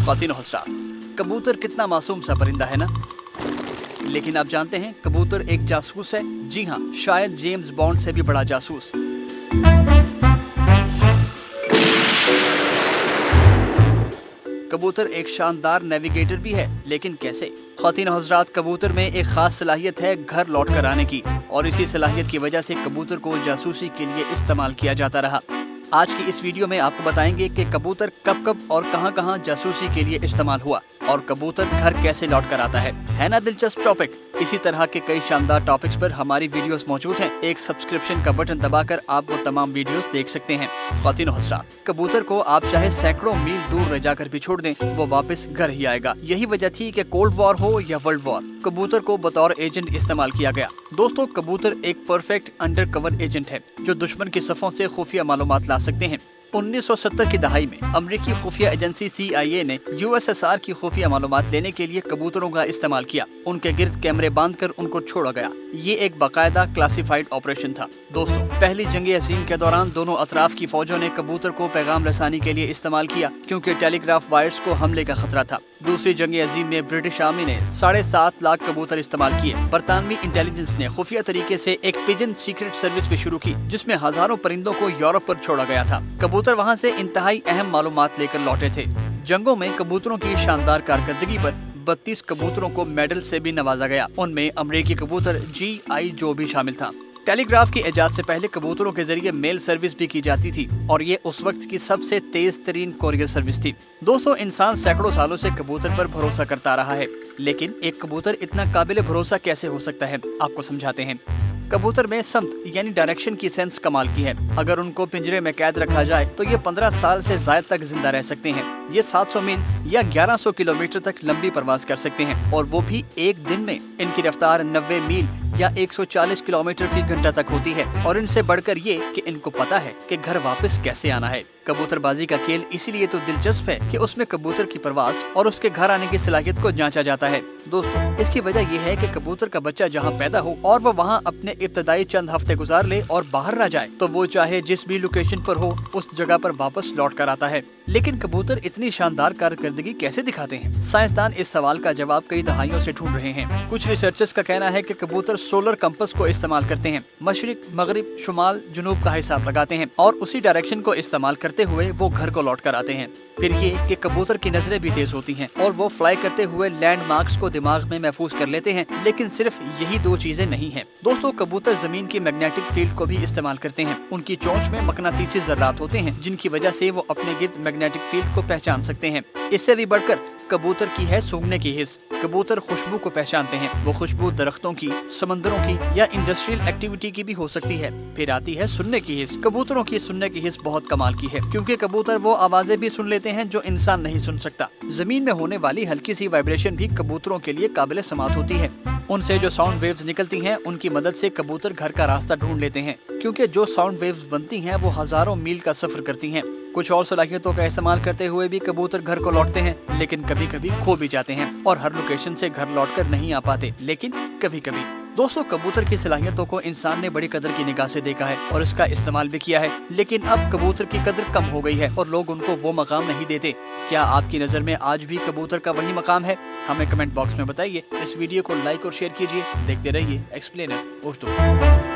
ख्वातीन और हज़रात, कबूतर कितना मासूम सा परिंदा है ना। लेकिन आप जानते हैं कबूतर एक जासूस है। जी हाँ, शायद जेम्स बॉन्ड से भी बड़ा जासूस। कबूतर एक शानदार नेविगेटर भी है, लेकिन कैसे? ख्वातीन और हज़रात, कबूतर में एक खास सलाहियत है घर लौट कर आने की, और इसी सलाहियत की वजह से कबूतर को जासूसी के लिए इस्तेमाल किया जाता रहा। आज की इस वीडियो में आपको बताएंगे कि कबूतर कब कब और कहां जासूसी के लिए इस्तेमाल हुआ, और कबूतर घर कैसे लौट कर आता है ना दिलचस्प टॉपिक। इसी तरह के कई शानदार टॉपिक्स पर हमारी वीडियोस मौजूद हैं। एक सब्सक्रिप्शन का बटन दबाकर आप वो तमाम वीडियोस देख सकते हैं। ख्वातीन और हज़रात, कबूतर को आप चाहे सैकड़ों मील दूर रह जाकर भी छोड़ दें, वो वापस घर ही आएगा। यही वजह थी कि कोल्ड वॉर हो या वर्ल्ड वॉर, कबूतर को बतौर एजेंट इस्तेमाल किया गया। दोस्तों, कबूतर एक परफेक्ट अंडर कवर एजेंट है जो दुश्मन की सफों से खुफिया मालूमात ला सकते हैं। 1970 की दहाई में अमेरिकी खुफिया एजेंसी CIA ने USSR की खुफिया मालूमात लेने के लिए कबूतरों का इस्तेमाल किया। उनके गिर्द कैमरे बांधकर उनको छोड़ा गया। ये एक बाकायदा क्लासिफाइड ऑपरेशन था। दोस्तों, पहली जंग अजीम के दौरान दोनों अतराफ की फौजों ने कबूतर को पैगाम रसानी के लिए इस्तेमाल किया, क्योंकि टेलीग्राफ वायर्स को हमले का खतरा था। दूसरी जंग अजीम में ब्रिटिश आर्मी ने 7.5 लाख कबूतर इस्तेमाल किए। बरतानवी इंटेलिजेंस ने खुफिया तरीके से एक पिजन सीक्रेट सर्विस भी शुरू की, जिसमें हजारों परिंदों को यूरोप पर छोड़ा गया था। कबूतर वहाँ से इंतहाई अहम मालूमात लेकर लौटे थे। जंगों में कबूतरों की शानदार कारकर्दगी पर 32 कबूतरों को मेडल से भी नवाजा गया। उनमें अमेरिकी कबूतर GI जो भी शामिल था। टेलीग्राफ की इजाद से पहले कबूतरों के जरिए मेल सर्विस भी की जाती थी, और ये उस वक्त की सबसे तेज तरीन कोरियर सर्विस थी। दोस्तों, इंसान सैकड़ों सालों से कबूतर पर भरोसा करता रहा है, लेकिन एक कबूतर इतना काबिल भरोसा कैसे हो सकता है, आपको समझाते हैं। कबूतर में समत यानी डायरेक्शन की सेंस कमाल की है। अगर उनको पिंजरे में कैद रखा जाए तो ये 15 साल से ज्यादा तक जिंदा रह सकते हैं। ये 700 मील या 1100 किलोमीटर तक लंबी परवाज कर सकते हैं, और वो भी एक दिन में। इनकी रफ्तार 90 मील या 140 किलोमीटर फी घंटा तक होती है, और इनसे बढ़कर ये कि इनको पता है कि घर वापस कैसे आना है। कबूतरबाजी का खेल इसीलिए तो दिलचस्प है कि उसमें कबूतर की परवाज और उसके घर आने की सलाहियत को जांचा जाता है। दोस्तों, इसकी वजह यह है कि कबूतर का बच्चा जहां पैदा हो और वो वहां अपने इब्तदाई चंद हफ्ते गुजार ले और बाहर न जाए, तो वो चाहे जिस भी लोकेशन पर हो उस जगह पर वापस लौट कर आता है। लेकिन कबूतर इतनी शानदार कारकर्दगी कैसे दिखाते हैं? साइंसदान इस सवाल का जवाब कई दहाइयों से ढूंढ रहे हैं। कुछ रिसर्चर्स का कहना है कि कबूतर सोलर कंपास को इस्तेमाल करते हैं। मशरिक, मगरिब, शुमाल, जुनूब का हिसाब लगाते हैं, और उसी डायरेक्शन को इस्तेमाल करते हुए वो घर को लौट कर आते हैं। फिर ये कि कबूतर की नजरें भी तेज होती हैं, और वो फ्लाई करते हुए लैंडमार्क्स को दिमाग में महफूज कर लेते हैं। लेकिन सिर्फ यही दो चीजें नहीं हैं। दोस्तों, कबूतर जमीन की मैग्नेटिक फील्ड को भी इस्तेमाल करते हैं। उनकी चोंच में मकनातीसी जर्रात होते हैं, जिनकी वजह से वो अपने गिर्द मैग्नेटिक फील्ड को पहचान सकते हैं। इससे भी बढ़कर कबूतर की है सूंघने की हिस्स। कबूतर खुशबू को पहचानते हैं। वो खुशबू दरख्तों की, समंदरों की या इंडस्ट्रियल एक्टिविटी की भी हो सकती है। फिर आती है सुनने की हिस्स। कबूतरों की सुनने की हिस्स बहुत कमाल की है, क्योंकि कबूतर वो आवाजें भी सुन लेते हैं जो इंसान नहीं सुन सकता। जमीन में होने वाली हल्की सी वाइब्रेशन भी कबूतरों के लिए काबिल समात होती है। उनसे जो साउंड वेव्स निकलती हैं, उनकी मदद से कबूतर घर का रास्ता ढूंढ लेते हैं, क्योंकि जो साउंड वेव्स बनती हैं वो हजारों मील का सफर करती हैं। कुछ और सलाहियतों का इस्तेमाल करते हुए भी कबूतर घर को लौटते हैं, लेकिन कभी कभी खो भी जाते हैं, और हर लोकेशन से घर लौटकर नहीं आ पाते, लेकिन कभी कभी। दोस्तों, कबूतर की सलाहियतों को इंसान ने बड़ी कदर की निगाह से देखा है और इसका इस्तेमाल भी किया है, लेकिन अब कबूतर की कदर कम हो गई है और लोग उनको वो मकाम नहीं देते। क्या आपकी नज़र में आज भी कबूतर का वही मकाम है? हमें कमेंट बॉक्स में बताइए। इस वीडियो को लाइक और शेयर कीजिए। देखते रहिए एक्सप्लेनर उर्दू।